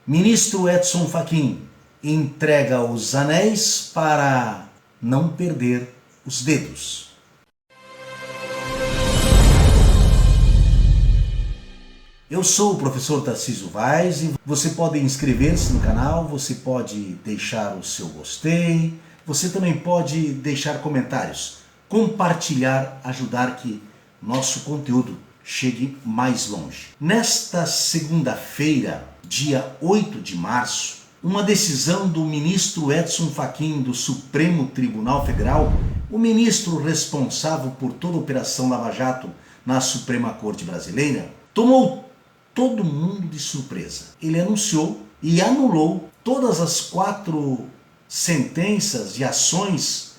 Ministro Edson Fachin entrega os anéis para não perder os dedos. Eu sou o professor Tarcísio Vaz e você pode inscrever-se no canal, você pode deixar o seu gostei, você também pode deixar comentários, compartilhar, ajudar que nosso conteúdo chegue mais longe. Nesta segunda-feira, dia 8 de março, uma decisão do ministro Edson Fachin do Supremo Tribunal Federal, o ministro responsável por toda a Operação Lava Jato na Suprema Corte Brasileira, tomou todo mundo de surpresa. Ele anunciou e anulou todas as 4 sentenças e ações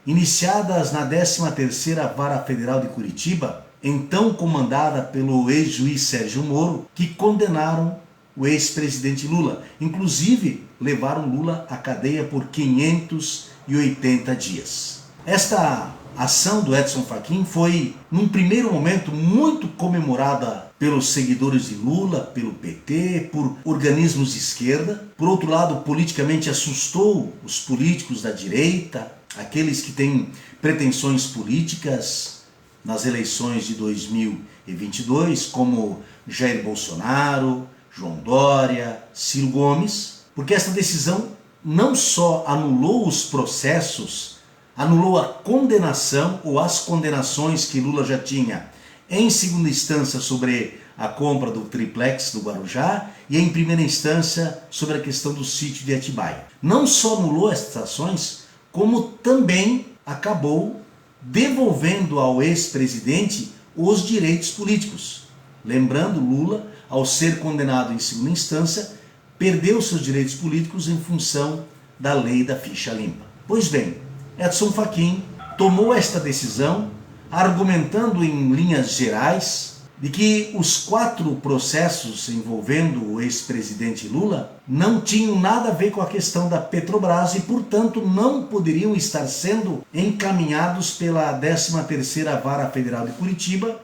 iniciadas na 13ª Vara Federal de Curitiba, então comandada pelo ex-juiz Sérgio Moro, que condenaram o ex-presidente Lula. Inclusive, levaram Lula à cadeia por 580 dias. Esta ação do Edson Fachin foi, num primeiro momento, muito comemorada pelos seguidores de Lula, pelo PT, por organismos de esquerda. Por outro lado, politicamente assustou os políticos da direita, aqueles que têm pretensões políticas nas eleições de 2022, como Jair Bolsonaro, João Dória, Ciro Gomes, porque esta decisão não só anulou os processos, anulou a condenação ou as condenações que Lula já tinha em segunda instância sobre a compra do triplex do Guarujá e em primeira instância sobre a questão do sítio de Atibaia. Não só anulou estas ações, como também acabou devolvendo ao ex-presidente os direitos políticos. Lembrando, Lula, ao ser condenado em segunda instância, perdeu seus direitos políticos em função da lei da ficha limpa. Pois bem, Edson Fachin tomou esta decisão argumentando em linhas gerais de que os 4 processos envolvendo o ex-presidente Lula não tinham nada a ver com a questão da Petrobras e, portanto, não poderiam estar sendo encaminhados pela 13ª Vara Federal de Curitiba,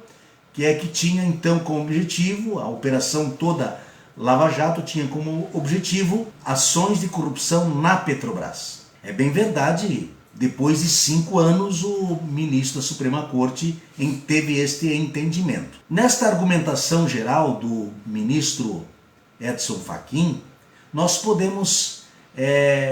que tinha então como objetivo, a operação toda Lava Jato tinha como objetivo ações de corrupção na Petrobras. É bem verdade, depois de 5 anos o ministro da Suprema Corte teve este entendimento. Nesta argumentação geral do ministro Edson Fachin, nós podemos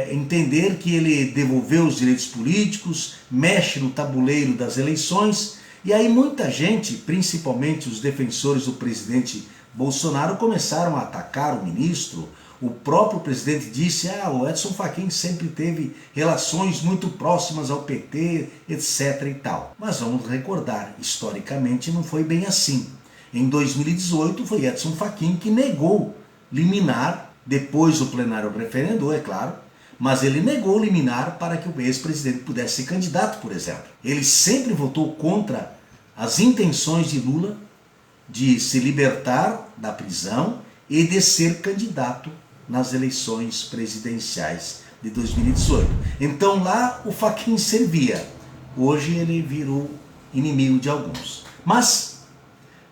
entender que ele devolveu os direitos políticos, mexe no tabuleiro das eleições, e aí muita gente, principalmente os defensores do presidente Bolsonaro, começaram a atacar o ministro. O próprio presidente disse, o Edson Fachin sempre teve relações muito próximas ao PT, etc. e tal. Mas vamos recordar, historicamente não foi bem assim. Em 2018 foi Edson Fachin que negou liminar, depois o plenário referendou, é claro, mas ele negou liminar para que o ex-presidente pudesse ser candidato, por exemplo. Ele sempre votou contra as intenções de Lula de se libertar da prisão e de ser candidato nas eleições presidenciais de 2018. Então lá o Fachin servia, hoje ele virou inimigo de alguns. Mas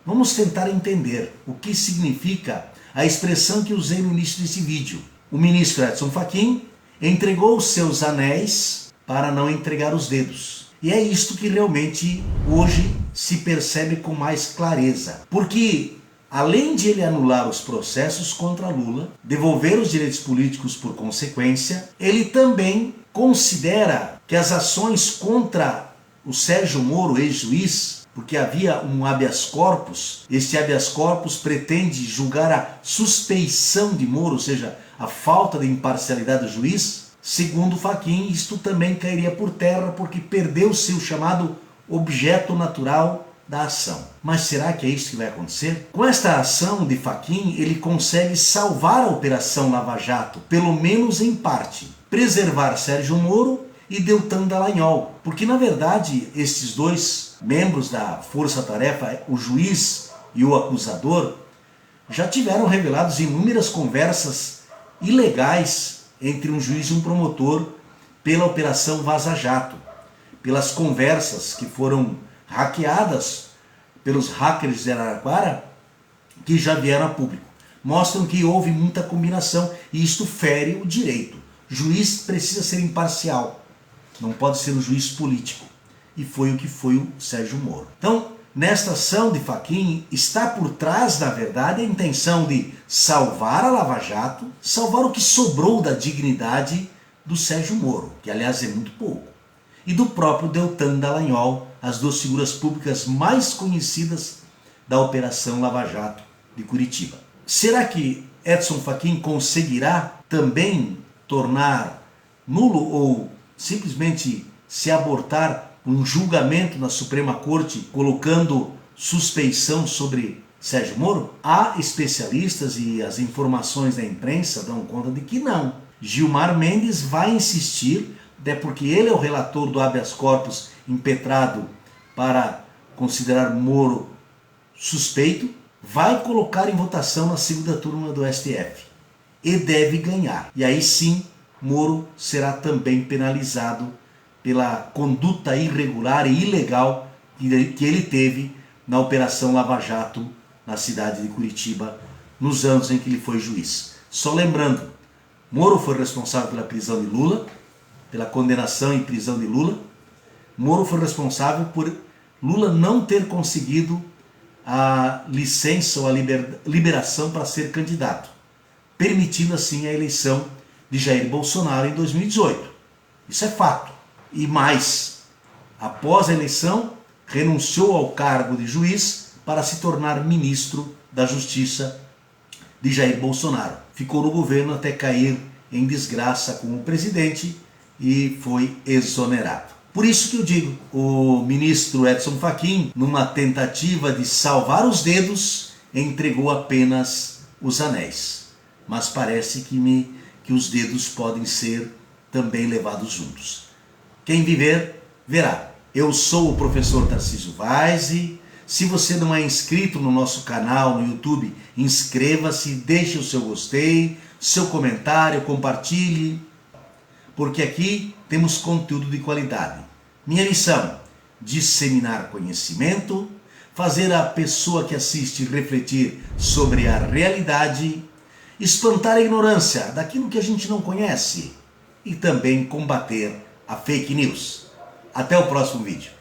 vamos tentar entender o que significa a expressão que usei no início desse vídeo. O ministro Edson Fachin entregou os seus anéis para não entregar os dedos. E é isto que realmente hoje se percebe com mais clareza. Porque além de ele anular os processos contra Lula, devolver os direitos políticos por consequência, ele também considera que as ações contra o Sérgio Moro, ex-juiz, porque havia um habeas corpus, este habeas corpus pretende julgar a suspeição de Moro, ou seja, a falta de imparcialidade do juiz. Segundo Fachin, isto também cairia por terra porque perdeu seu chamado objeto natural da ação. Mas será que é isso que vai acontecer? Com esta ação de Fachin, ele consegue salvar a Operação Lava Jato, pelo menos em parte, preservar Sérgio Moro e Deltan Dallagnol, porque na verdade estes 2 membros da força-tarefa, o juiz e o acusador, já tiveram revelados inúmeras conversas ilegais entre um juiz e um promotor pela Operação Vaza Jato, pelas conversas que foram hackeadas pelos hackers de Araraquara, que já vieram a público. mostram que houve muita combinação e isto fere o direito. O juiz precisa ser imparcial, não pode ser um juiz político. E foi o que foi o Sérgio Moro. Então, nesta ação de Fachin, está por trás, na verdade, a intenção de salvar a Lava Jato, salvar o que sobrou da dignidade do Sérgio Moro, que aliás é muito pouco, e do próprio Deltan Dallagnol, as duas figuras públicas mais conhecidas da Operação Lava Jato de Curitiba. Será que Edson Fachin conseguirá também tornar nulo ou simplesmente se abortar um julgamento na Suprema Corte colocando suspeição sobre Sérgio Moro? Há especialistas e as informações da imprensa dão conta de que não. Gilmar Mendes vai insistir, até porque ele é o relator do habeas corpus impetrado para considerar Moro suspeito, vai colocar em votação na segunda turma do STF e deve ganhar. E aí sim, Moro será também penalizado pela conduta irregular e ilegal que ele teve na Operação Lava Jato na cidade de Curitiba, nos anos em que ele foi juiz. Só lembrando, Moro foi responsável pela prisão de Lula, pela condenação e prisão de Lula. Moro foi responsável por Lula não ter conseguido a licença ou a liberação para ser candidato, permitindo assim a eleição de Jair Bolsonaro em 2018. Isso é fato. E mais, após a eleição, renunciou ao cargo de juiz para se tornar ministro da Justiça de Jair Bolsonaro. Ficou no governo até cair em desgraça com o presidente e foi exonerado. Por isso que eu digo, o ministro Edson Fachin, numa tentativa de salvar os dedos, entregou apenas os anéis. Mas parece que os dedos podem ser também levados juntos. Quem viver, verá. Eu sou o professor Tarcísio Vaise. Se você não é inscrito no nosso canal no YouTube, inscreva-se, deixe o seu gostei, seu comentário, compartilhe, porque aqui temos conteúdo de qualidade. Minha missão, disseminar conhecimento, fazer a pessoa que assiste refletir sobre a realidade, espantar a ignorância daquilo que a gente não conhece e também combater a fake news. Até o próximo vídeo.